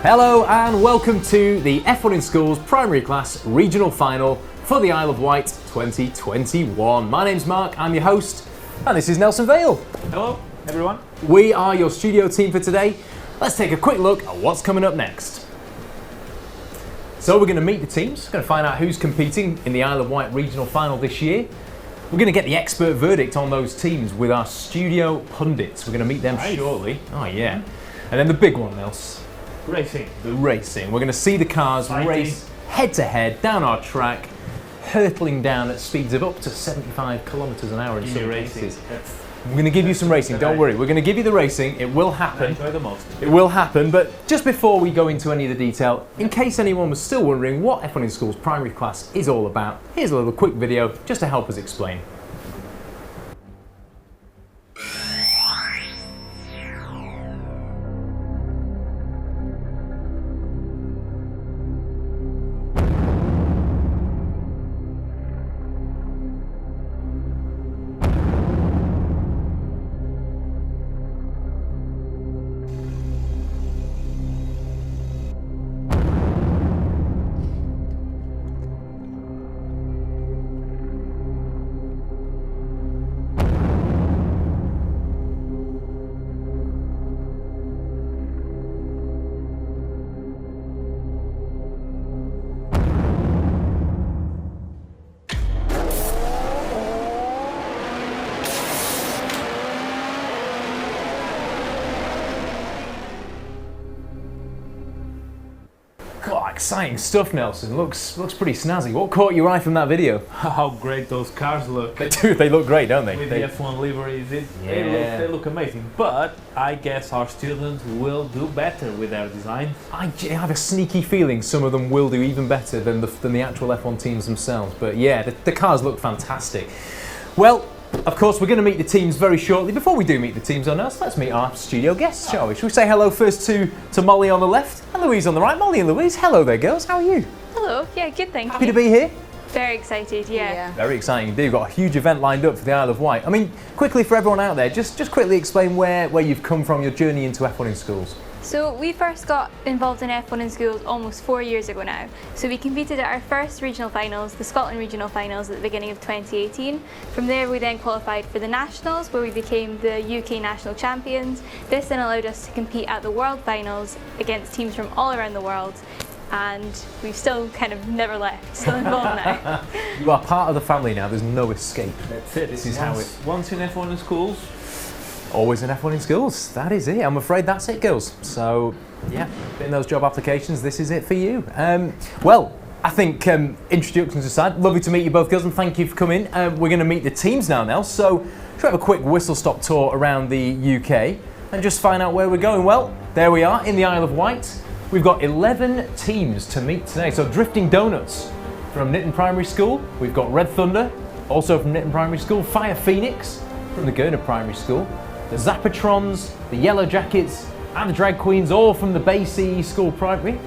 Hello and welcome to the F1 in Schools Primary Class Regional Final for the Isle of Wight 2021. My name's Mark, I'm your host, and this is Nelson Vale. Hello everyone. We are your studio team for today. Let's take a quick look at what's coming up next. So we're going to meet the teams, going to find out who's competing in the Isle of Wight Regional Final this year. We're going to get the expert verdict on those teams with our studio pundits. We're going to meet them shortly. Oh yeah. And then the big one, Nels. Racing. The racing. We're going to see the cars race head to head down our track, hurtling down at speeds of up to 75 kilometres an hour in some cases. We're going to give you some racing, don't worry. We're going to give you the racing. It will happen. Enjoy the most. It will happen, but just before we go into any of the detail, in case anyone was still wondering what F1 in Schools primary class is all about, here's a little quick video just to help us explain. God, exciting stuff, Nelson. Looks pretty snazzy. What caught your eye from that video? How great those cars look. They do, they look great, don't they? With the F1 liveries, they look amazing. But I guess our students will do better with their design. I have a sneaky feeling some of them will do even better than the actual F1 teams themselves. But yeah, the cars look fantastic. Well, of course, we're going to meet the teams very shortly. Before we do meet the teams on us, let's meet our studio guests, shall we? Shall we say hello first to Molly on the left and Louise on the right? Molly and Louise, hello there, girls. How are you? Hello. Yeah, good, thank you. Happy to be here? Very excited, yeah. Very exciting indeed. We've got a huge event lined up for the Isle of Wight. I mean, quickly for everyone out there, just quickly explain where you've come from, your journey into F1 in Schools. So we first got involved in F1 in Schools almost 4 years ago now. So we competed at our first regional finals, the Scotland regional finals at the beginning of 2018. From there we then qualified for the nationals where we became the UK national champions. This then allowed us to compete at the world finals against teams from all around the world. And we've still kind of never left, still involved now. You are part of the family now, there's no escape. That's it. This is how it... Once in F1 in Schools. Always in F1 in Schools, that is it. I'm afraid that's it, girls. So, yeah, in those job applications, this is it for you. Well, I think introductions aside, lovely to meet you both, girls, and thank you for coming. We're going to meet the teams now, Nell. So, should we have a quick whistle-stop tour around the UK and just find out where we're going? Well, there we are in the Isle of Wight. We've got 11 teams to meet today. So, Drifting Donuts from Nitton Primary School. We've got Red Thunder, also from Nitton Primary School. Fire Phoenix from the Gurner Primary School. The Zappatrons, the Yellow Jackets, and the Drag Queens, all from the Bay CE School Primary.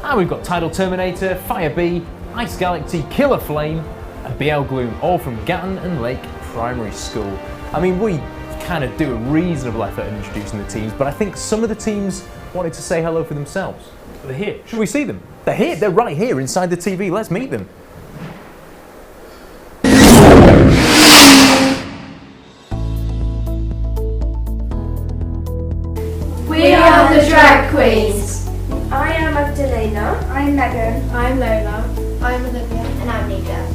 And we've got Tidal Terminator, Fire Bee, Ice Galaxy, Killer Flame, and BL Gloom, all from Gatton and Lake Primary School. I mean, we kind of do a reasonable effort in introducing the teams, but I think some of the teams wanted to say hello for themselves. They're here. Should we see them? They're here, they're right here inside the TV. Let's meet them. We are the Drag Queens. I am Magdalena. I'm Megan. I'm Lola. I'm Olivia. And I'm Nika.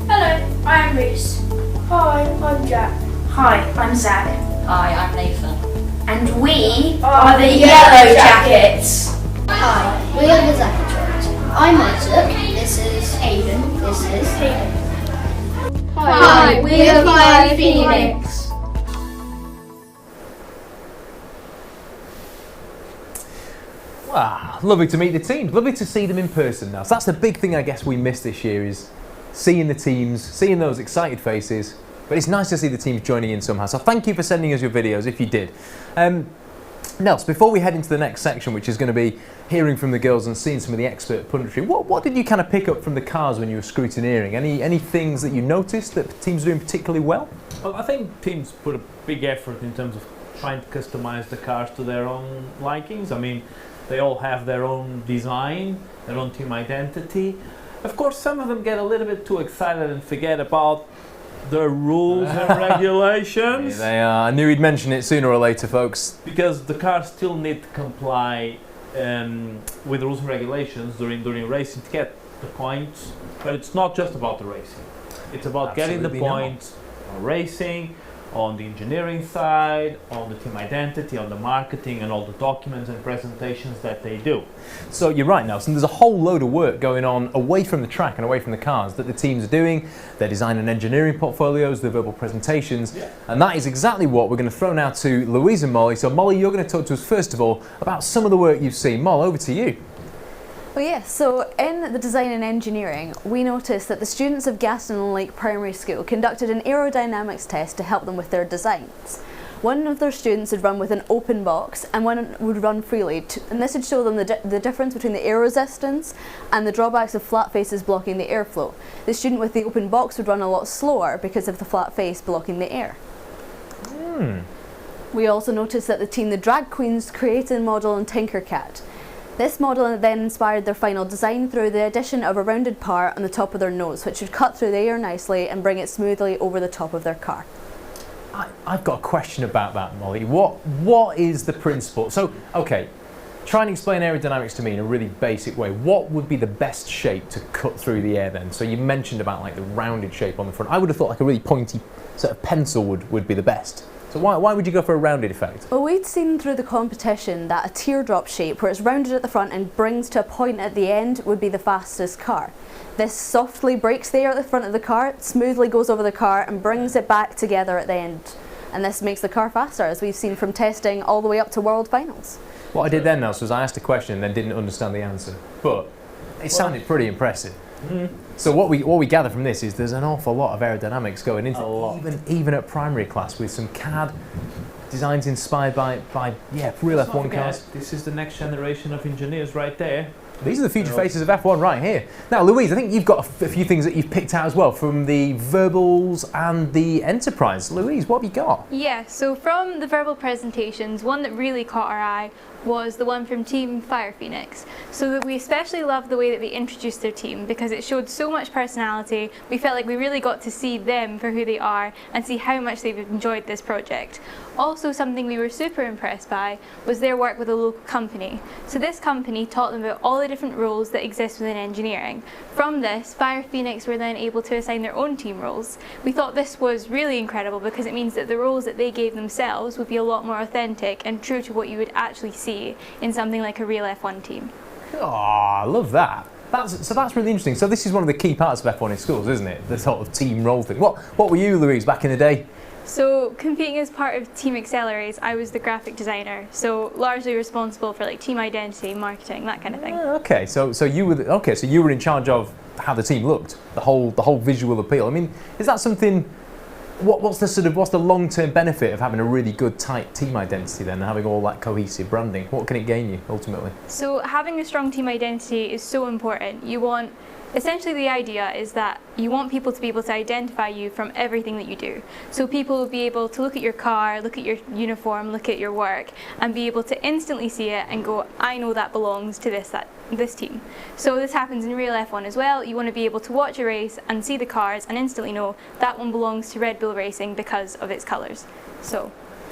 Hello, I am Reese. Hi, I'm Jack. Hi, I'm Zach. Hi, I'm Nathan. And we are the Yellow Jackets. Hi, we are the Zappatrons. I'm Isaac. This is Aiden. This is Hayden. Hi, we are Fire Phoenix. Ah, lovely to meet the teams. Lovely to see them in person now. So that's the big thing I guess we missed this year is seeing the teams, seeing those excited faces. But it's nice to see the teams joining in somehow. So thank you for sending us your videos if you did. Nels, before we head into the next section, which is going to be hearing from the girls and seeing some of the expert punditry, what did you kind of pick up from the cars when you were scrutineering? Any things that you noticed that teams are doing particularly well? Well, I think teams put a big effort in terms of trying to customize the cars to their own likings. I mean, They all have their own design, their own team identity. Of course, some of them get a little bit too excited and forget about the rules and regulations. Here they are. I knew he'd mention it sooner or later, folks. Because the cars still need to comply with the rules and regulations during racing to get the points. But it's not just about the racing. It's about getting the points on racing, on the engineering side, on the team identity, on the marketing, and all the documents and presentations that they do. So you're right, Nelson. There's a whole load of work going on away from the track and away from the cars that the teams are doing. Their design and engineering portfolios, their verbal presentations, and that is exactly what we're going to throw now to Louise and Molly. So Molly, you're going to talk to us first of all about some of the work you've seen. Moll, over to you. Well, yes, so in the design and engineering, we noticed that the students of Gaston Lake Primary School conducted an aerodynamics test to help them with their designs. One of their students would run with an open box and one would run freely, and this would show them the difference between the air resistance and the drawbacks of flat faces blocking the airflow. The student with the open box would run a lot slower because of the flat face blocking the air. We also noticed that the Drag Queens created a model in Tinkercad. This model then inspired their final design through the addition of a rounded part on the top of their nose, which would cut through the air nicely and bring it smoothly over the top of their car. I've got a question about that, Molly. What is the principle? So, okay, try and explain aerodynamics to me in a really basic way. What would be the best shape to cut through the air then? So you mentioned about like the rounded shape on the front. I would have thought like a really pointy sort of pencil would be the best. So why would you go for a rounded effect? Well, we'd seen through the competition that a teardrop shape, where it's rounded at the front and brings to a point at the end, would be the fastest car. This softly breaks the air at the front of the car, smoothly goes over the car and brings it back together at the end. And this makes the car faster, as we've seen from testing all the way up to World Finals. What I did then, Nelson, was I asked a question and then didn't understand the answer. But it sounded pretty impressive. So what we gather from this is there's an awful lot of aerodynamics going into it, even at primary class, with some CAD designs inspired by real F1 cars. This is the next generation of engineers right there. These are the future faces of F1 right here. Now, Louise, I think you've got a few things that you've picked out as well from the verbals and the enterprise. Louise, what have you got? Yeah, so from the verbal presentations, one that really caught our eye was the one from Team Fire Phoenix. So that we especially loved the way that they introduced their team because it showed so much personality. We felt like we really got to see them for who they are and see how much they've enjoyed this project. Also, something we were super impressed by was their work with a local company. So this company taught them about all the different roles that exist within engineering. From this, Fire Phoenix were then able to assign their own team roles. We thought this was really incredible because it means that the roles that they gave themselves would be a lot more authentic and true to what you would actually see in something like a real F1 team. Oh, I love that. That's really interesting. So this is one of the key parts of F1 in schools, isn't it? The sort of team role thing. What were you, Louise, back in the day? So competing as part of Team Accelerates, I was the graphic designer, so largely responsible for like team identity, marketing, that kind of thing. Okay, so you were in charge of how the team looked, the whole visual appeal. I mean, is that something? What's the long-term benefit of having a really good tight team identity then, and having all that cohesive branding? What can it gain you ultimately? So having a strong team identity is so important. Essentially the idea is that you want people to be able to identify you from everything that you do. So people will be able to look at your car, look at your uniform, look at your work, and be able to instantly see it and go, I know that belongs to this team. So this happens in real F1 as well. You want to be able to watch a race and see the cars and instantly know that one belongs to Red Bull Racing because of its colours.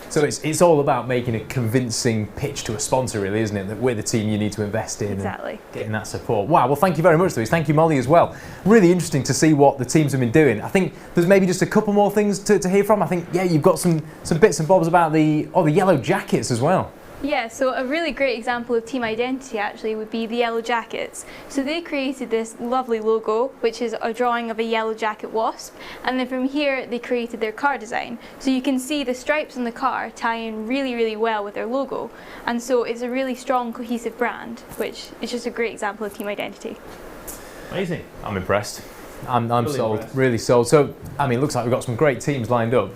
So it's all about making a convincing pitch to a sponsor, really, isn't it? That we're the team you need to invest in. Exactly. And getting that support. Wow, well, thank you very much, Louise. Thank you, Molly, as well. Really interesting to see what the teams have been doing. I think there's maybe just a couple more things to hear from. I think, you've got some bits and bobs about the yellow jackets as well. Yeah, so a really great example of team identity actually would be the Yellow Jackets. So they created this lovely logo, which is a drawing of a yellow jacket wasp, and then from here they created their car design. So you can see the stripes on the car tie in really, really well with their logo, and so it's a really strong, cohesive brand, which is just a great example of team identity. Amazing. I'm impressed. I'm Really sold, impressed. really sold. So, I mean, it looks like we've got some great teams lined up.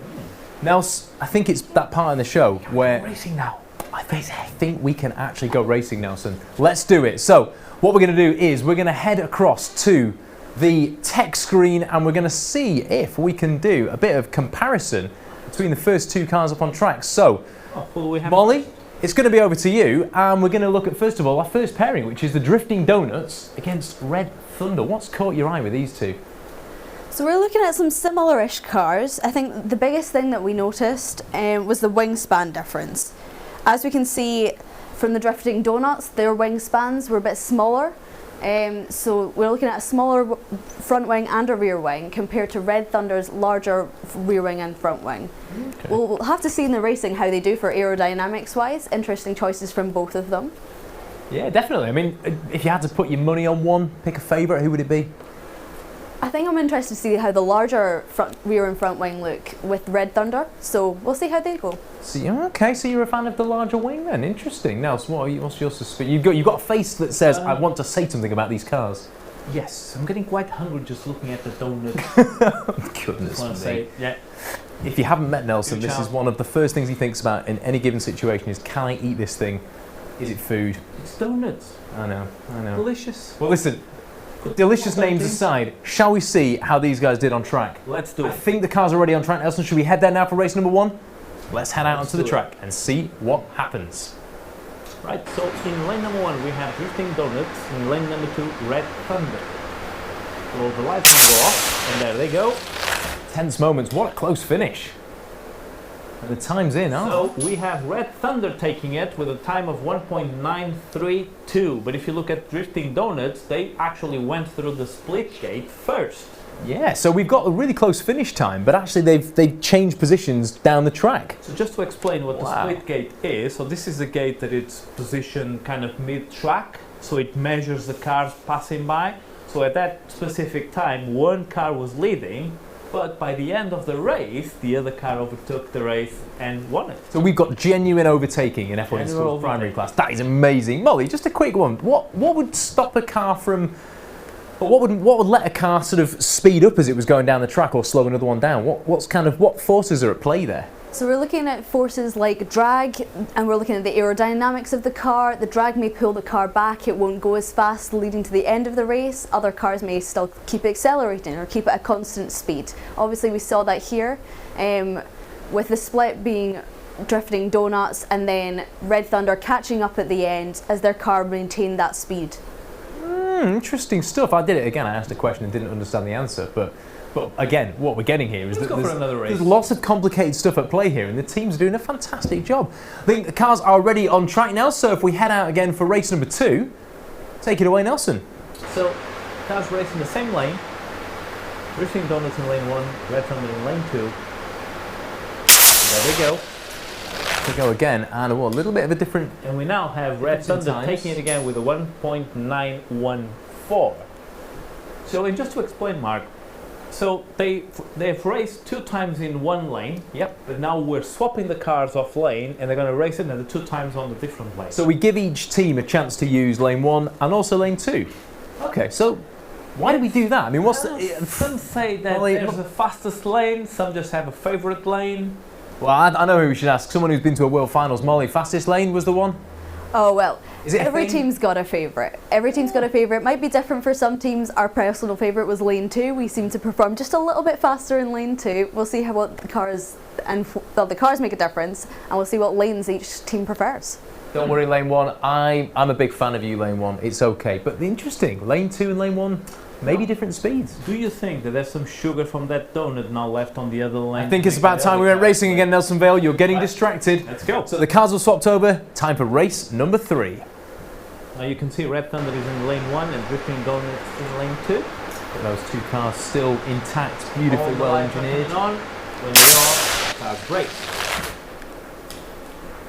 Now, I think it's that part in the show where Racing now. I think we can actually go racing, Nelson. Let's do it. So what we're going to do is we're going to head across to the tech screen and we're going to see if we can do a bit of comparison between the first two cars up on track. So, Will we have Molly, it's going to be over to you, and we're going to look at, first of all, our first pairing, which is the Drifting Donuts against Red Thunder. What's caught your eye with these two? So we're looking at some similar-ish cars. I think the biggest thing that we noticed was the wingspan difference. As we can see from the Drifting Donuts, their wingspans were a bit smaller. So we're looking at a smaller front wing and a rear wing compared to Red Thunder's larger rear wing and front wing. Okay. We'll have to see in the racing how they do for aerodynamics wise. Interesting choices from both of them. Yeah, definitely. I mean, if you had to put your money on one, pick a favourite, who would it be? I think I'm interested to see how the larger rear and front wing look with Red Thunder, so we'll see how they go. So, okay, so you're a fan of the larger wing then? Interesting. Now, so what's your suspicion? You've got a face that says, I want to say something about these cars. Yes, I'm getting quite hungry just looking at the donuts. Goodness me. Yeah. If you haven't met Nelson, this is one of the first things he thinks about in any given situation is, can I eat this thing? Is it food? It's donuts. I know. Delicious. Well, listen. Delicious names aside, shall we see how these guys did on track? Let's do it. I think the car's already on track, Nelson. Should we head there now for race number 1? Let's head out onto the track and see what happens. Right, so in lane number 1 we have Drifting Donuts, in lane number 2 Red Thunder. So the lights will go off, and there they go. Tense moments, what a close finish. And the time's in, So we have Red Thunder taking it with a time of 1.932. But if you look at Drifting Donuts, they actually went through the split gate first. Yeah, so we've got a really close finish time, but actually they've changed positions down the track. So just to explain what the split gate is, so this is a gate that it's positioned kind of mid-track, so it measures the cars passing by. So at that specific time, one car was leading, but by the end of the race, the other car overtook the race and won it. So we've got genuine overtaking in F1 in Schools primary class. That is amazing. Molly, just a quick one. What would stop a car from... What would let a car sort of speed up as it was going down the track or slow another one down? What forces are at play there? So we're looking at forces like drag, and we're looking at the aerodynamics of the car. The drag may pull the car back, it won't go as fast leading to the end of the race. Other cars may still keep accelerating or keep it at constant speed. Obviously we saw that here with the split being Drifting Donuts and then Red Thunder catching up at the end as their car maintained that speed. Interesting stuff. I did it again. I asked a question and didn't understand the answer, but again, what we're getting here is that there's lots of complicated stuff at play here, and the team's doing a fantastic job. I think the cars are already on track now, so if we head out again for race number 2, take it away, Nelson. So, cars racing the same lane. Drifting Donuts in lane 1, Red Thunder in lane 2. There we go. To go again, and a little bit of a different... And we now have Red Thunder taking it again with a 1.914. So, and just to explain, Mark, so they've raced 2 times in one lane. Yep. But now we're swapping the cars off lane, and they're going to race another 2 times on the different lane. So we give each team a chance to use lane 1 and also lane 2. Okay, so why do we do that? I mean, what's some say that there's a fastest lane, some just have a favourite lane. Well, I know who we should ask. Someone who's been to a World Finals. Molly, fastest lane was the one? Oh, well, every thing? team's got a favourite. Every team's got a favourite. Might be different for some teams. Our personal favourite was lane 2. We seem to perform just a little bit faster in lane 2. We'll see what the cars the cars make a difference, and we'll see what lanes each team prefers. Don't worry, lane 1. I'm a big fan of you, lane 1. It's okay. But interesting, lane 2 and lane 1, maybe different speeds. Do you think that there's some sugar from that donut now left on the other lane? I think it's about time we went racing again, Nelson Vale. You're getting distracted. Let's go. So the cars are swapped over. Time for race number 3. Now you can see Red Thunder is in lane 1 and Drifting Donuts in lane 2. But those 2 cars still intact, beautifully well engineered. On. When they're off, cars race.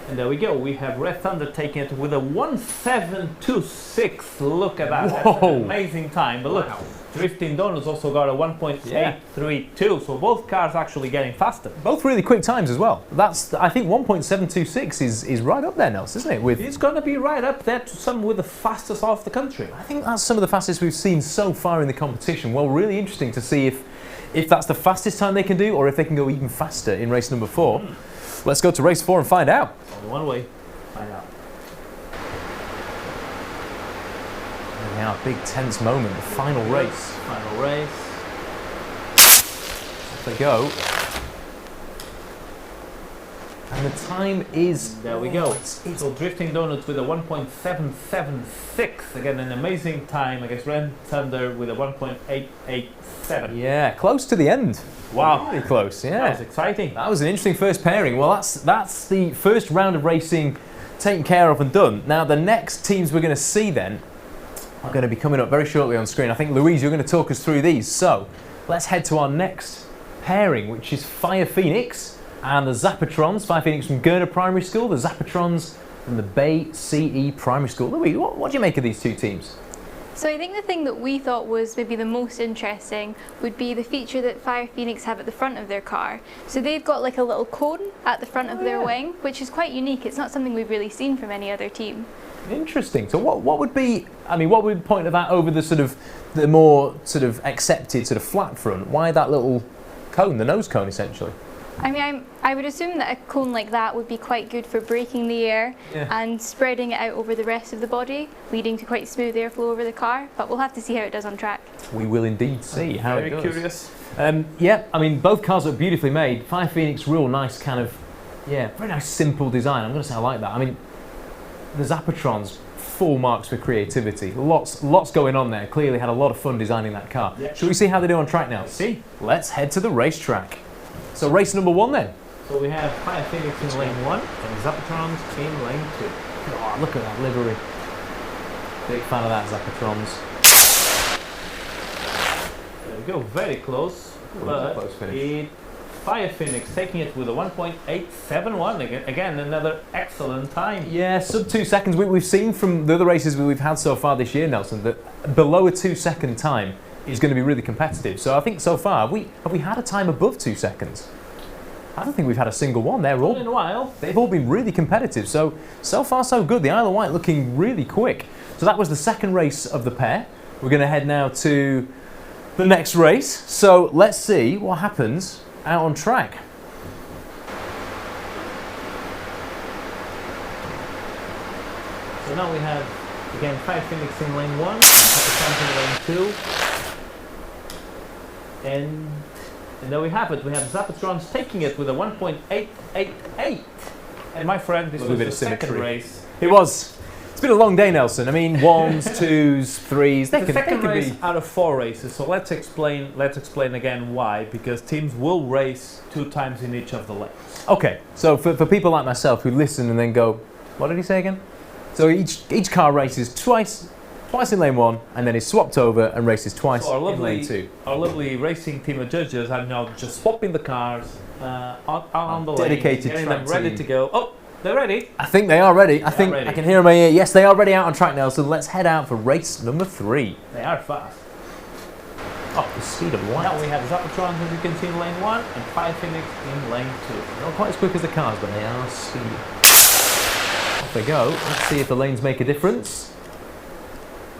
And there we go. We have Red Thunder taking it with a 1.726. Look at that. Whoa. That's an amazing time. But look, Drifting Donuts also got a 1.832. So both cars actually getting faster. Both really quick times as well. I think 1.726 is right up there, Nelson, isn't it? It's going to be right up there to some with the fastest off the country. I think that's some of the fastest we've seen so far in the competition. Well, really interesting to see if that's the fastest time they can do, or if they can go even faster in race number 4. Let's go to race 4 and find out. Only one way. Find out. There we are, big tense moment, the final race. Final race. Off they go. And the time is... There we go. It's So Drifting Donuts with a 1.776. Again, an amazing time. I guess Red Thunder with a 1.887. yeah, close to the end. Wow. Really close, yeah. That was exciting. That was an interesting first pairing. Well, that's the first round of racing taken care of and done. Now, the next teams we're going to see then are going to be coming up very shortly on screen. I think, Louise, you're going to talk us through these. So, let's head to our next pairing, which is Fire Phoenix and the Zapatrons. Fire Phoenix from Gurner Primary School, the Zapatrons from the Bay CE Primary School. Louise, what do you make of these two teams? So I think the thing that we thought was maybe the most interesting would be the feature that Fire Phoenix have at the front of their car. So they've got like a little cone at the front of their wing, which is quite unique. It's not something we've really seen from any other team. Interesting. So what would be, what would be the point of that over the more accepted flat front? Why that little cone, the nose cone essentially? I would assume that a cone like that would be quite good for braking the air and spreading it out over the rest of the body, leading to quite smooth airflow over the car, but we'll have to see how it does on track. We will indeed see how it goes. Very curious. Both cars are beautifully made. Fire Phoenix, real nice very nice simple design. I'm going to say I like that. The Zapatrons, full marks for creativity. Lots going on there. Clearly had a lot of fun designing that car. Yeah. Shall we see how they do on track now? See. Let's head to the racetrack. So race number 1 then. So we have Fire Phoenix in lane 1 and Zapatrons in lane 2. Oh, look at that livery. Big fan of that, Zapatrons. There we go, very close. But close finish. Fire Phoenix taking it with a 1.871. Again, another excellent time. Yeah, sub 2 seconds. We've seen from the other races we've had so far this year, Nelson, that below a 2 second time is going to be really competitive. So I think so far, have we had a time above 2 seconds? I don't think we've had a single one. In a while. They've all been really competitive. So far so good. The Isle of Wight looking really quick. So that was the second race of the pair. We're going to head now to the next race. So let's see what happens out on track. So now we have, again, Fire Phoenix in lane 1 and Zapatrons in lane 2. And there we have it. We have Zapatrons taking it with a 1.888. And my friend, this was the second race. It was. It's been a long day, Nelson. 1s, 2s, 3s. The second race out of 4 races. So let's explain again why. Because teams will race 2 times in each of the lanes. Okay. So for people like myself who listen and then go, what did he say again? So each car races twice in lane 1 and then is swapped over and races twice in lane 2. Our lovely racing team of judges are now just swapping the cars on the dedicated lane, getting track them ready team. to go. Oh, they're ready. I think they are ready. I ready. can hear in my ear. Yes, they are ready out on track now. So let's head out for race number 3. They are fast. Oh, the speed of light. Now we have Zapatrons, as you can see, in lane 1 and Fire Phoenix in lane 2. Not quite as quick as the cars, but they are speedy. Off they go. Let's see if the lanes make a difference.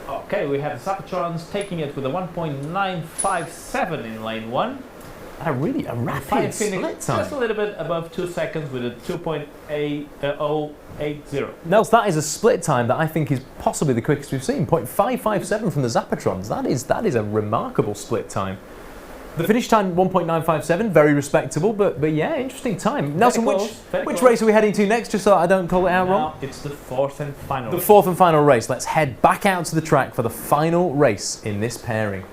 Okay, we have Zapatrons taking it with a 1.957 in lane 1. A rapid Fire split Phoenix time. just a little bit above 2 seconds with a 2.080. Nels, that is a split time that I think is possibly the quickest we've seen. 0.557 from the Zapatrons. That is a remarkable split time. The finish time 1.957, very respectable, but yeah, interesting time. Nelson, which race are we heading to next, just so I don't call it out wrong? It's the 4th and final. The 4th and final race. Let's head back out to the track for the final race in this pairing.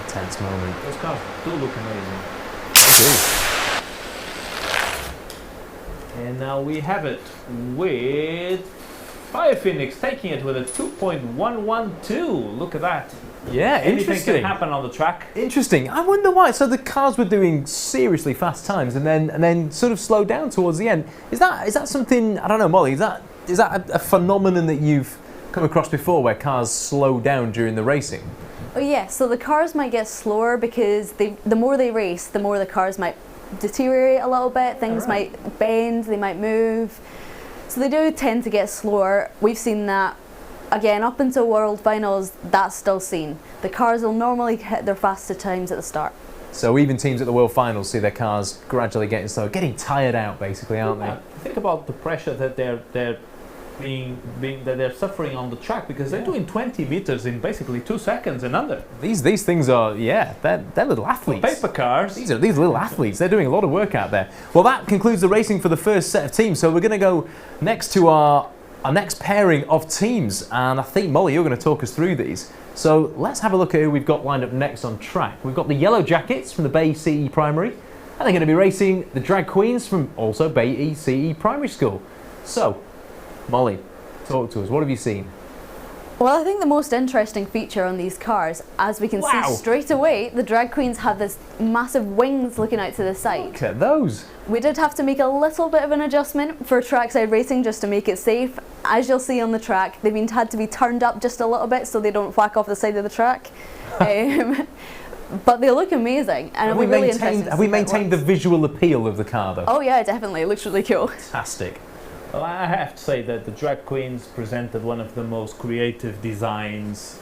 Tense moment. Those cars do look amazing. They do. And now we have it with Fire Phoenix taking it with a 2.112. Look at that. Yeah, Anything interesting. can happen on the track. Interesting. I wonder why. So the cars were doing seriously fast times, and then sort of slowed down towards the end. Is that something? I don't know, Molly. Is that a phenomenon that you've come across before, where cars slow down during the racing? Oh yeah, so the cars might get slower because the more they race, the more the cars might deteriorate a little bit. Things might bend, they might move. So they do tend to get slower. We've seen that, again, up until World Finals, that's still seen. The cars will normally hit their fastest times at the start. So even teams at the World Finals see their cars gradually getting slower, getting tired out basically, aren't they? Think about the pressure that they're that they're suffering on the track because they're doing 20 meters in basically 2 seconds and under. These things are, they're little athletes. Paper cars. These little athletes. They're doing a lot of work out there. Well, that concludes the racing for the first set of teams. So we're going to go next to our next pairing of teams. And I think, Molly, you're going to talk us through these. So let's have a look at who we've got lined up next on track. We've got the Yellow Jackets from the Bay CE Primary. And they're going to be racing the Drag Queens from also Bay CE Primary School. So, Molly, talk to us. What have you seen? Well, I think the most interesting feature on these cars, as we can see straight away, the drag queens have this massive wings looking out to the side. Look at those. We did have to make a little bit of an adjustment for trackside racing just to make it safe. As you'll see on the track, they've had to be turned up just a little bit so they don't whack off the side of the track. But they look amazing, and Have we maintained the visual appeal of the car, though? Oh yeah, definitely. It looks really cool. Fantastic. Well, I have to say that the drag queens presented one of the most creative designs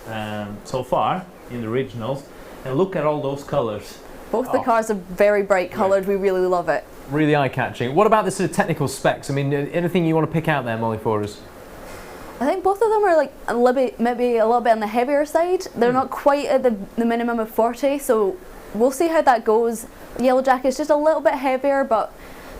so far in the originals. And look at all those colours. Both the cars are very bright coloured. We really love it. Really eye-catching. What about the sort of technical specs? I mean, anything you want to pick out there, Molly, for us? I think both of them are like maybe a little bit on the heavier side. They're not quite at the minimum of 40, so we'll see how that goes. Yellow Jacket's just a little bit heavier, but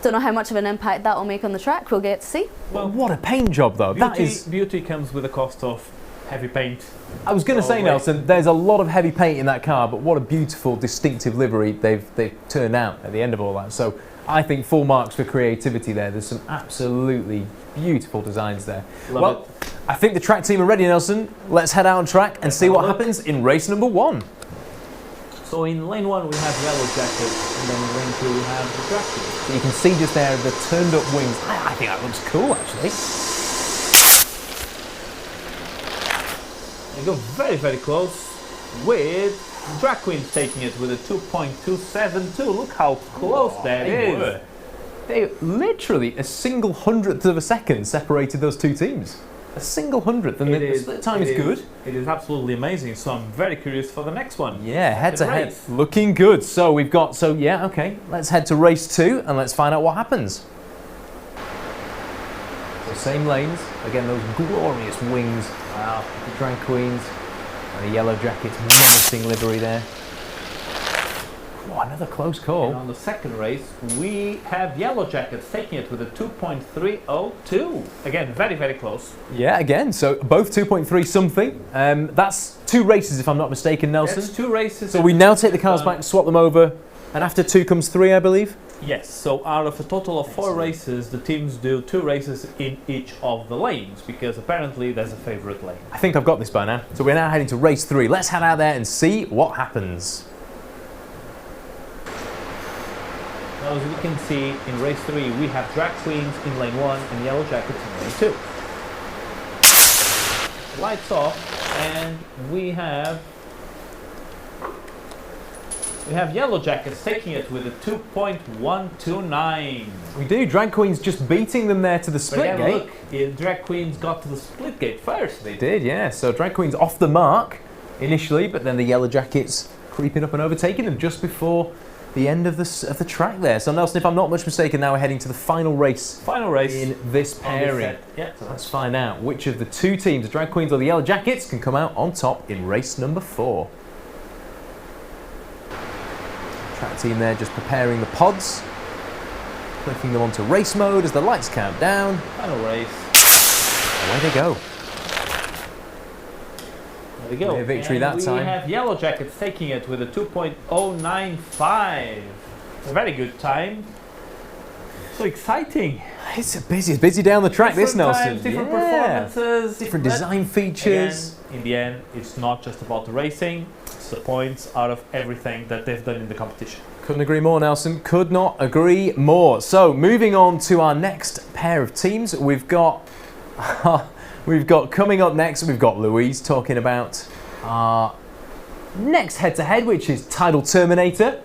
don't know how much of an impact that will make on the track. We'll get to see. Well, what a paint job, though. Beauty comes with a cost of heavy paint. I was going to say, Nelson, there's a lot of heavy paint in that car, but what a beautiful, distinctive livery they've turned out at the end of all that. So I think full marks for creativity there. There's some absolutely beautiful designs there. Love it. I think the track team are ready, Nelson. Let's head out on track and see what happens in race number 1. So in lane 1 we have Yellow Jackets, and then in lane 2 we have the drag queens. So you can see just there the turned up wings. I think that looks cool, actually. They go very, very close with drag queens taking it with a 2.272. Look how close that is. They literally a single hundredth of a second separated those two teams. A single hundredth, and the split time is good. It is absolutely amazing. So I'm very curious for the next one. Yeah, head to head, looking good. So we've got okay. Let's head to race 2 and let's find out what happens. So same lanes again. Those glorious wings. Wow, the drag queens and the Yellow Jackets, menacing livery there. Oh, another close call. And on the second race, we have Yellow Jackets taking it with a 2.302. Again, very, very close. Yeah, again, so both 2.3 something. That's 2 races, if I'm not mistaken, Nelson. That's 2 races. So we now take the cars back, swap them over, and after 2 comes 3, I believe? Yes, so out of a total of 4 races, the teams do 2 races in each of the lanes, because apparently there's a favourite lane. I think I've got this by now. So we're now heading to race 3. Let's head out there and see what happens. Now, as we can see, in race 3, we have drag queens in lane 1 and Yellow Jackets in lane 2. Lights off, and we have Yellow Jackets taking it with a 2.129. We do. Drag Queens just beating them there to the split gate. Look, Drag Queens got to the split gate first. They did, yeah. So Drag Queens off the mark initially, but then the Yellow Jackets creeping up and overtaking them just before the end of the track there. So Nelson, if I'm not much mistaken, now we're heading to the final race. Final race in this pairing. Yeah. So let's find out which of the 2 teams, the Drag Queens or the Yellow Jackets, can come out on top in race number 4. Track team there just preparing the pods, clicking them onto race mode as the lights count down. Final race. Away they go. There we go. Clear victory that time. We have Yellow Jackets taking it with a 2.095. A very good time. So exciting. It's a busy down the track, this, Nelson. Different performances. Different design features. Again, in the end, it's not just about the racing. It's the points out of everything that they've done in the competition. Couldn't agree more, Nelson. Could not agree more. So, moving on to our next pair of teams, we've got coming up next, we've got Louise talking about our next head-to-head, which is Tidal Terminator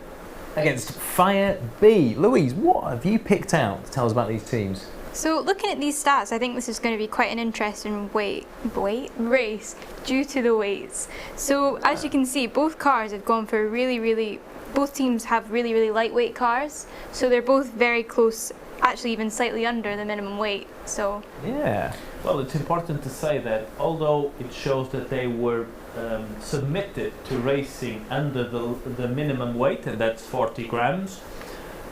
against Fire B. Louise, what have you picked out to tell us about these teams? So looking at these stats, I think this is going to be quite an interesting race due to the weights. So as you can see, both cars have gone for both teams have really lightweight cars. So they're both very close, actually even slightly under the minimum weight. So yeah. Well, it's important to say that although it shows that they were submitted to racing under the minimum weight, and that's 40 grams,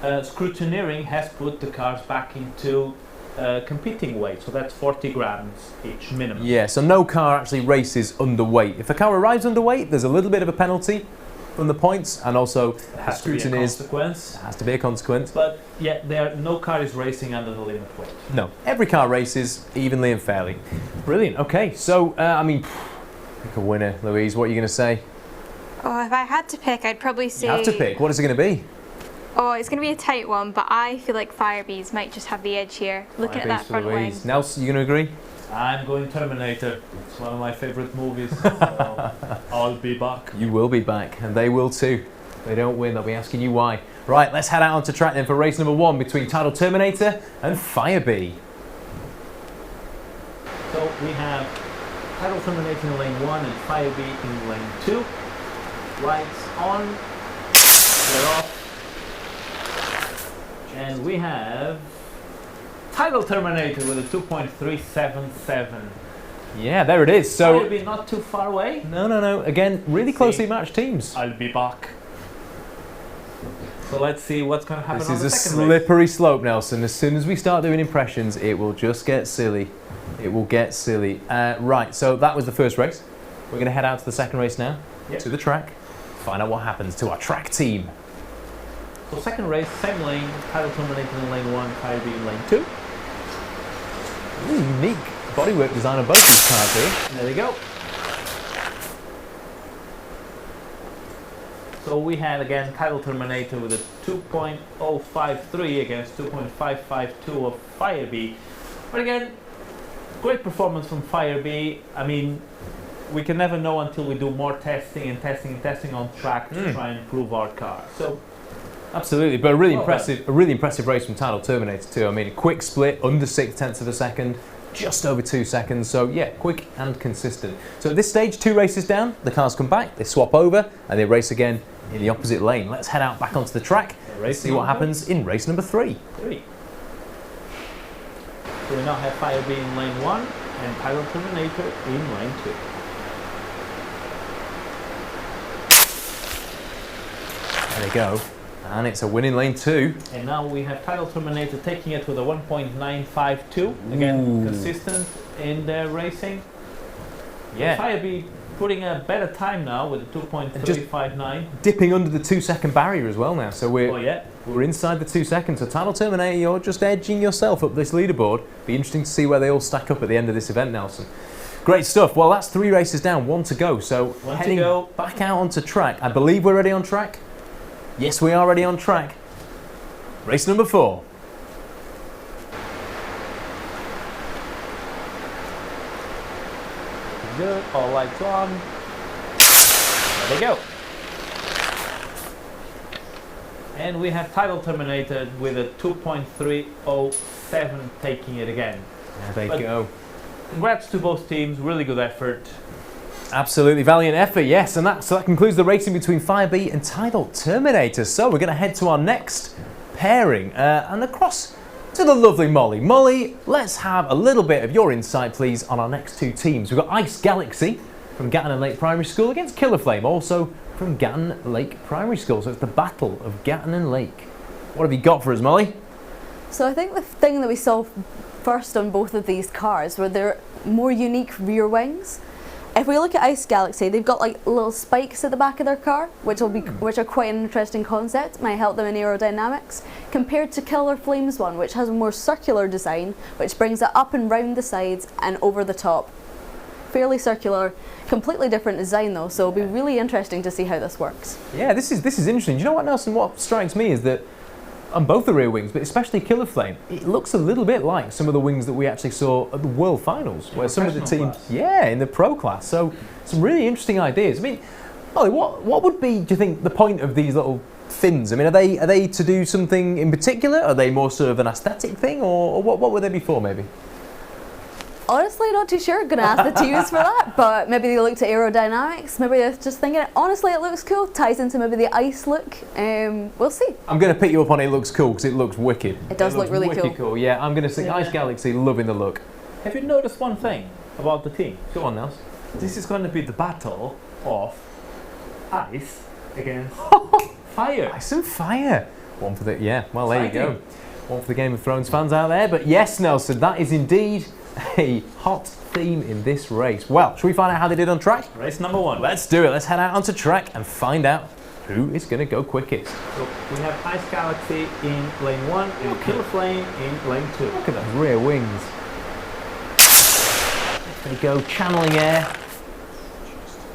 scrutineering has put the cars back into competing weight, so that's 40 grams each minimum. Yeah, so no car actually races underweight. If a car arrives underweight, there's a little bit of a penalty from the points, and also It has to be a consequence. has to be a consequence. But yeah, no car is racing under the limit weight. No, every car races evenly and fairly. Brilliant. Okay, so I mean, pick a winner, Louise. What are you going to say? Oh, if I had to pick, I'd probably say. You have to pick. What is it going to be? Oh, it's going to be a tight one, but I feel like Firebees might just have the edge here. Looking at that front wing. Nelson, you going to agree? I'm going Terminator. It's one of my favorite movies. So I'll be back. You will be back, and they will too. If they don't win, they'll be asking you why. Right, let's head out onto track then for race number 1 between Untitled Terminator and Firebee. So we have Untitled Terminator in lane 1 and Firebee in lane 2. Lights on, they're off. And we have Untitled Terminator with a 2.377. Yeah, there it is. So Firebee not too far away. No. Again, really closely matched teams. I'll be back. So let's see what's going to happen This on is the a second race. slippery slope, Nelson. As soon as we start doing impressions, it will just get silly. It will get silly. Right, so that was the first race. We're going to head out to the second race now, to the track, find out what happens to our track team. So second race, same lane, Untitled Terminator in lane 1, Firebee in lane 2. Ooh, unique bodywork design on both these cars here. There we go. So we had again Untitled Terminator with a 2.053 against 2.552 of Firebee. But again, great performance from Firebee. I mean, we can never know until we do more testing on track to try and improve our car. So absolutely, but a really well impressive race from Untitled Terminator too. I mean, a quick split, under 0.6 of a second, just over 2 seconds. So yeah, quick and consistent. So at this stage, 2 races down, the cars come back, they swap over, and they race again in the opposite lane. Let's head out back onto the track, see what happens in race number 3. So we now have Firebee in lane 1 and Untitled Terminator in lane 2. There they go. And it's a win in lane 2. And now we have Untitled Terminator taking it with a 1.952. Again, consistent in their racing. Yeah. Firebee putting a better time now with a 2.359. Dipping under the 2-second barrier as well now. So we're inside the 2 seconds. So Untitled Terminator, you're just edging yourself up this leaderboard. Be interesting to see where they all stack up at the end of this event, Nelson. Great stuff. Well, that's 3 races down, 1 to go. So heading back out onto track. I believe we're ready on track. Yes, we are ready on track. Race number 4. Good. All lights on. There they go. And we have Untitled Terminator with a 2.307 taking it again. There they go. Congrats to both teams. Really good effort. Absolutely valiant effort, yes. And that concludes the racing between Firebee and Untitled Terminator. So we're going to head to our next pairing and across to the lovely Molly. Molly, let's have a little bit of your insight, please, on our next 2 teams. We've got Ice Galaxy from Gatton and Lake Primary School against Killer Flame, also from Gatton Lake Primary School. So it's the battle of Gatton and Lake. What have you got for us, Molly? So I think the thing that we saw first on both of these cars were their more unique rear wings. If we look at Ice Galaxy, they've got like little spikes at the back of their car, which are quite an interesting concept, might help them in aerodynamics, compared to Killer Flame's one, which has a more circular design, which brings it up and round the sides and over the top. Fairly circular, completely different design though, so it'll be really interesting to see how this works. Yeah, this is interesting. Do you know what, Nelson? What strikes me is that on both the rear wings, but especially Killer Flame, it looks a little bit like some of the wings that we actually saw at the World Finals, where some of the teams, in the pro class. So some really interesting ideas. I mean, Ollie, what would be, do you think, the point of these little fins? I mean, are they to do something in particular? Are they more sort of an aesthetic thing, or what would they be for, maybe? Honestly, not too sure. Gonna ask the teams for that, but maybe they looked at aerodynamics. Maybe they're just thinking, honestly, it looks cool. Ties into maybe the ice look. We'll see. I'm gonna pick you up on it looks cool because it looks wicked. It does look really cool. Yeah, I'm gonna say Ice Galaxy, loving the look. Have you noticed one thing about the team? Go on, Nels. This is going to be the battle of ice against fire. Ice and fire. One for the, yeah, well, there you go. Exciting. One for the Game of Thrones fans out there. But yes, Nelson, that is indeed a hot theme in this race. Well, shall we find out how they did on track? Race number 1. Let's do it. Let's head out onto track and find out who is going to go quickest. So we have Ice Galaxy in lane 1 and Killer Flame in lane 2. Look at those rear wings. They go channeling air.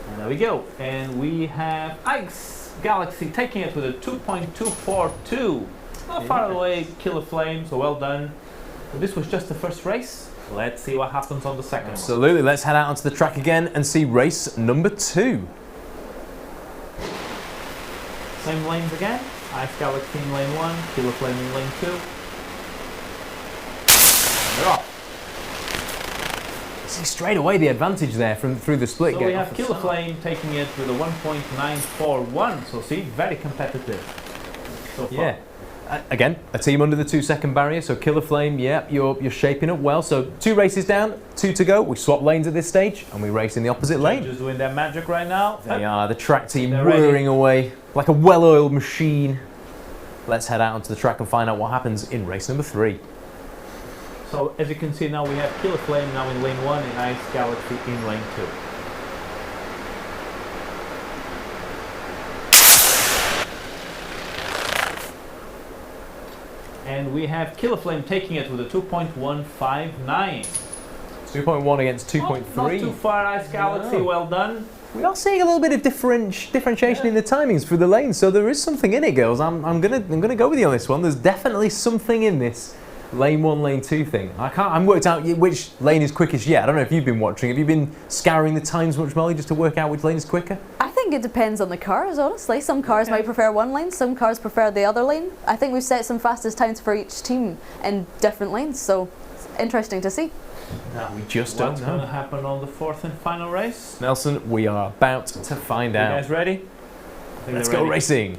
And there we go. And we have Ice Galaxy taking it with a 2.242. Not far away, Killer Flame, so well done. So this was just the first race. Let's see what happens on the second one. Absolutely. Let's head out onto the track again and see race number 2. Same lanes again. Ice Galaxy in lane 1, Killer Flame in lane 2. And they're off. See straight away the advantage there from through the split. So we have Killer Flame taking it with a 1.941. So see, very competitive so far. Yeah. Again, a team under the 2-second barrier. So Killer Flame, yeah, you're shaping up well. So 2 races down, 2 to go. We swap lanes at this stage and we race in the opposite lane. Just doing their magic right now. They are, the track team They're whirring away like a well-oiled machine. Let's head out onto the track and find out what happens in race number 3. So as you can see now, we have Killer Flame now in lane 1 and Ice Galaxy in lane 2. And we have Killer Flame taking it with a 2.159. 2.1 against 2.3. Not too far, Ice Galaxy, No. well done. We are seeing a little bit of differentiation in the timings for the lanes, so there is something in it, girls. I'm gonna go with you on this one. There's definitely something in this lane 1, lane 2 thing. I haven't worked out which lane is quickest yet. I don't know if you've been watching. Have you been scouring the times much, Molly, just to work out which lane is quicker? I think it depends on the cars, honestly. Some cars might prefer one lane, some cars prefer the other lane. I think we've set some fastest times for each team in different lanes, so it's interesting to see. We just What's don't going to know. happen on the 4th and final race? Nelson, we are about to find You out. guys ready? I think Let's they're go ready. racing.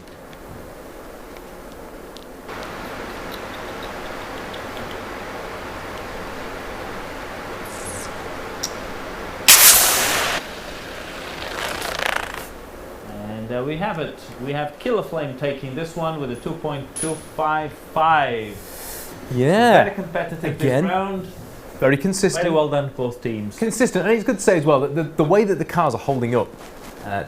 And there we have it. We have Killer Flame taking this one with a 2.255. Very Yeah, competitive Again. this round. very consistent. Very well done, both teams. Consistent, and it's good to say as well that the way that the cars are holding up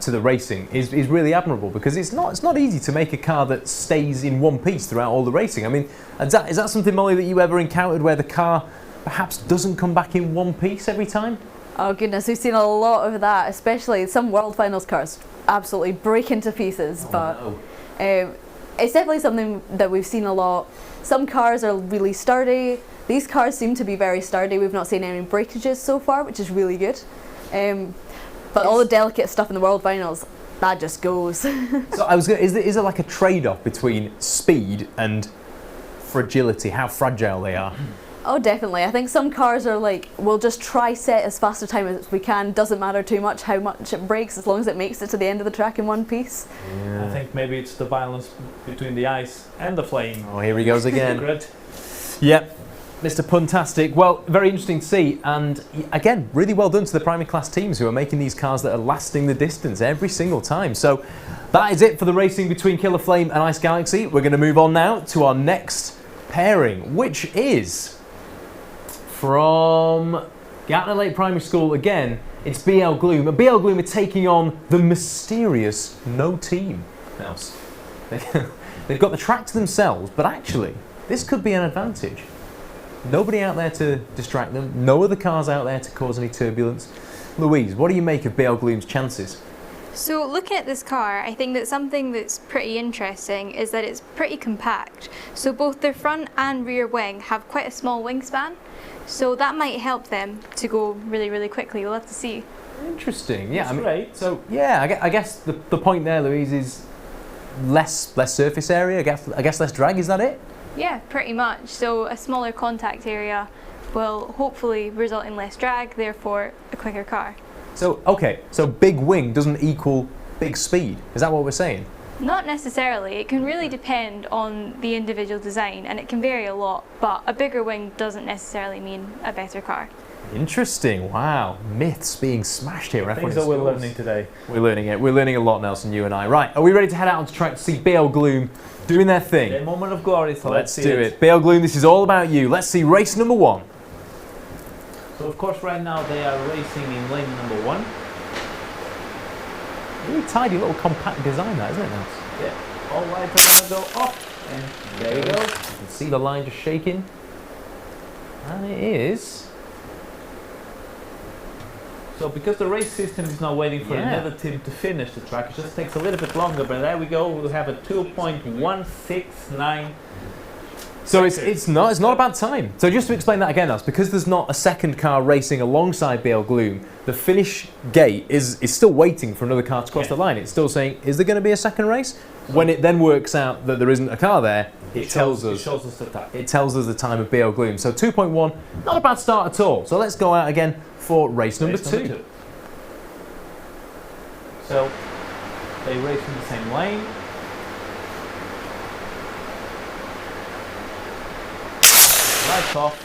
to the racing is really admirable, because it's not easy to make a car that stays in one piece throughout all the racing. I mean, is that something, Molly, that you ever encountered where the car perhaps doesn't come back in one piece every time? Oh goodness, we've seen a lot of that, especially some World Finals cars absolutely break into pieces, but No. it's definitely something that we've seen a lot. Some cars are really sturdy. These cars seem to be very sturdy. We've not seen any breakages so far, which is really good. But all the delicate stuff in the World Finals, that just goes. So is there like a trade-off between speed and fragility, how fragile they are? Oh, definitely. I think some cars are like, we'll just try set as fast a time as we can. Doesn't matter too much how much it breaks, as long as it makes it to the end of the track in one piece. I think maybe it's the balance between the ice and the flame. Oh, here he goes again. Good. Yep, Mr. Puntastic. Well, very interesting to see, and again, really well done to the primary class teams who are making these cars that are lasting the distance every single time. So that is it for the racing between Killer Flame and Ice Galaxy. We're going to move on now to our next pairing, which is from Gatner Lake Primary School again. It's BL Gloom, and BL Gloom are taking on the mysterious No Team. Mouse. They've got the track to themselves, but actually, this could be an advantage. Nobody out there to distract them, no other cars out there to cause any turbulence. Louise, what do you make of BL Gloom's chances? So looking at this car, I think that something that's pretty interesting is that it's pretty compact. So both their front and rear wing have quite a small wingspan. So that might help them to go really, really quickly. We'll have to see. Interesting, yeah. That's great. So, yeah, I guess the point there, Louise, is less surface area, I guess less drag, is that it? Yeah, pretty much. So a smaller contact area will hopefully result in less drag, therefore a quicker car. So, okay, so big wing doesn't equal big speed. Is that what we're saying? Not necessarily. It can really depend on the individual design and it can vary a lot, but a bigger wing doesn't necessarily mean a better car. Interesting. Wow. Myths being smashed here. Things that we're learning today. We're learning it. We're learning a lot, Nelson, you and I. Right, are we ready to head out onto track to see BL Gloom doing their thing? A moment of glory, so Let's do it. BL Gloom, this is all about you. Let's see race number 1. So of course right now they are racing in lane number 1. Really tidy little compact design that, isn't it, Nelson? Yeah. All lights are going to go off. And there we go. You can see the line just shaking. And it is. So because the race system is now waiting for another team to finish the track, it just takes a little bit longer, but there we go, we'll have a 2.169. So it's not a bad time. So just to explain that again, that's because there's not a second car racing alongside BL Gloom, the finish gate is still waiting for another car to cross the line. It's still saying, is there going to be a second race? When it then works out that there isn't a car there, it tells us the time. It tells us the time of BL Gloom. So 2.1, not a bad start at all. So let's go out again for race number 2. So they race in the same lane. Lights off.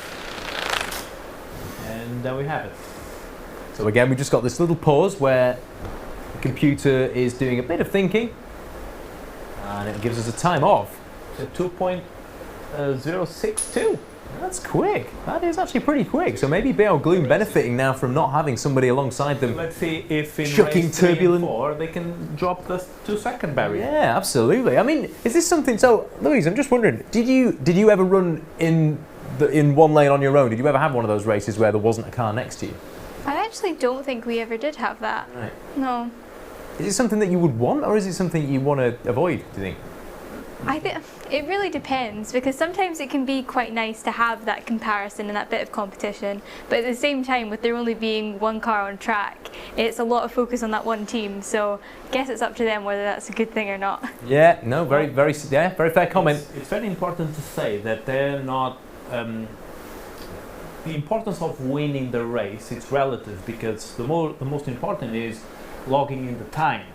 And there we have it. So again, we just got this little pause where the computer is doing a bit of thinking. And it gives us a time of. So 2.062. That's quick. That is actually pretty quick. So maybe BL Gloom benefiting now from not having somebody alongside them. Let's see if in Shocking, race 3 and turbulent. 4 they can drop the 2-second barrier. Yeah, absolutely. I mean, is this something? So, Louise, I'm just wondering, did you ever run in one lane on your own? Did you ever have one of those races where there wasn't a car next to you? I actually don't think we ever did have that. Right. No. Is it something that you would want, or is it something you want to avoid? Do you think? I think it really depends, because sometimes it can be quite nice to have that comparison and that bit of competition, but at the same time, with there only being one car on track, it's a lot of focus on that one team, so I guess it's up to them whether that's a good thing or not. Yeah, no, very fair comment. It's very important to say that they're not. The importance of winning the race, it's relative, because the most important is logging in the time.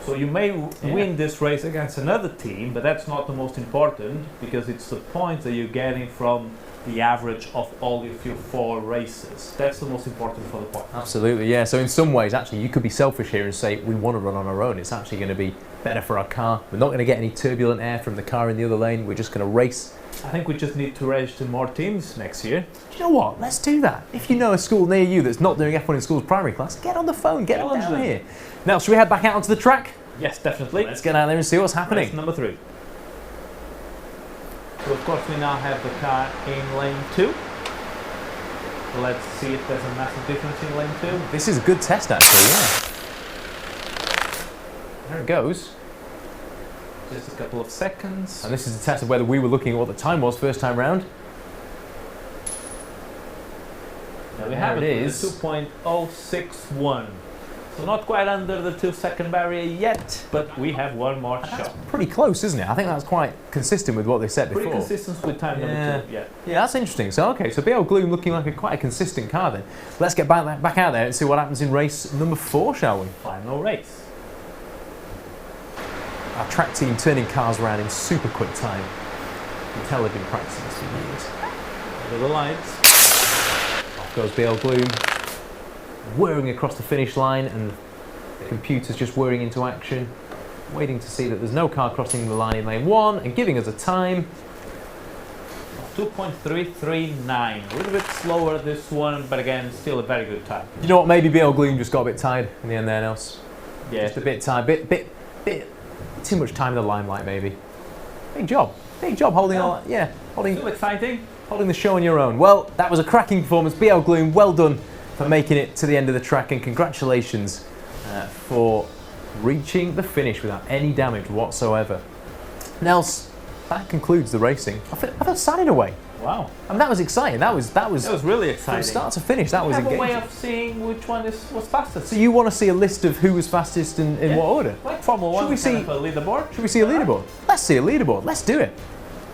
So you may win this race against another team, but that's not the most important, because it's the points that you're getting from the average of all of your 4 races. That's the most important for the point. Absolutely, yeah. So in some ways, actually, you could be selfish here and say we want to run on our own. It's actually going to be better for our car. We're not going to get any turbulent air from the car in the other lane. We're just going to race. I think we just need to register more teams next year. Do you know what? Let's do that. If you know a school near you that's not doing F1 in Schools primary class, get on the phone, get on down here. Now, should we head back out onto the track? Yes, definitely. Let's get out there and see what's happening. Race number 3. So of course we now have the car in lane 2. Let's see if there's a massive difference in lane 2. This is a good test, actually, yeah. There it goes. Just a couple of seconds. And this is a test of whether we were looking at what the time was first time round. There we have it it. is. 2.061. So not quite under the 2-second barrier yet, but we have one more shot. Pretty close, isn't it? I think that's quite consistent with what they said before. Pretty consistent with time number 2. Yeah. Yeah, that's interesting. So okay, so BL Gloom looking like quite a consistent car then. Let's get back out there and see what happens in race number 4, shall we? Final race. Our track team turning cars around in super quick time. You can tell they've been practicing this for years. Under the lights. Off goes BL Gloom, whirring across the finish line, and the computer's just whirring into action, waiting to see that there's no car crossing the line in lane 1 and giving us a time. 2.339. A little bit slower this one, but again, still a very good time. You know what? Maybe BL Gloom just got a bit tired in the end there, Nels. Yeah. Just a bit tired, bit too much time in the limelight, maybe. Big job holding all. Yeah, Still exciting. holding the show on your own. Well, that was a cracking performance. BL Gloom, well done for making it to the end of the track, and congratulations for reaching the finish without any damage whatsoever. Nels, that concludes the racing. I felt sad in a way. Wow. I mean, that was exciting. That was really exciting. from start to finish. That was have engaging. a way of seeing which one was fastest. So you want to see a list of who was fastest and in what order? Like Formula 1, Should we see a leaderboard? Should we see a leaderboard? Let's see a leaderboard. Let's do it.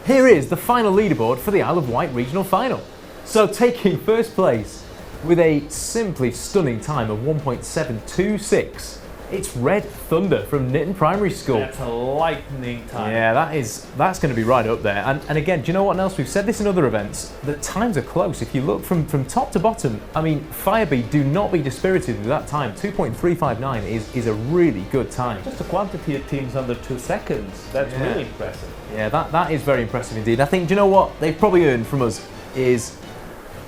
Here is the final leaderboard for the Isle of Wight Regional Final. So taking first place with a simply stunning time of 1.726 It's Red Thunder from Nitton Primary School. That's a lightning time. Yeah, that's going to be right up there. And again, do you know what else? We've said this in other events, the times are close. If you look from top to bottom, I mean, Firebee, do not be dispirited with that time. 2.359 is a really good time. Just the quantity of teams under 2 seconds. That's really impressive. Yeah, that is very impressive indeed. I think, do you know what they've probably earned from us is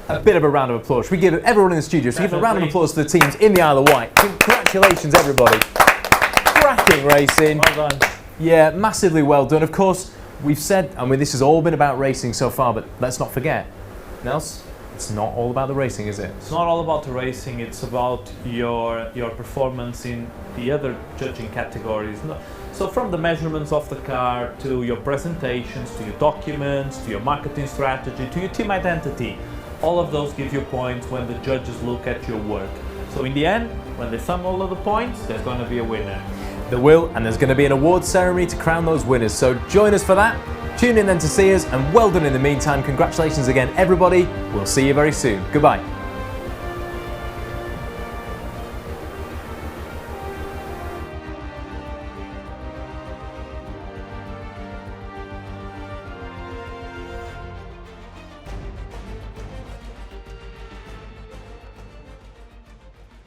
a bit of a round of applause. We give everyone in the studio, so give a round of applause to the teams in the Isle of Wight. Congratulations, everybody. Cracking racing. Well done. Yeah, massively well done. Of course, we've said, I mean, this has all been about racing so far, but let's not forget, Nels, it's not all about the racing, is it? It's not all about the racing, it's about your performance in the other judging categories. So from the measurements of the car, to your presentations, to your documents, to your marketing strategy, to your team identity, all of those give you points when the judges look at your work. So in the end, when they sum all of the points, there's going to be a winner. There will, and there's going to be an awards ceremony to crown those winners. So join us for that. Tune in then to see us, and well done in the meantime. Congratulations again, everybody. We'll see you very soon. Goodbye.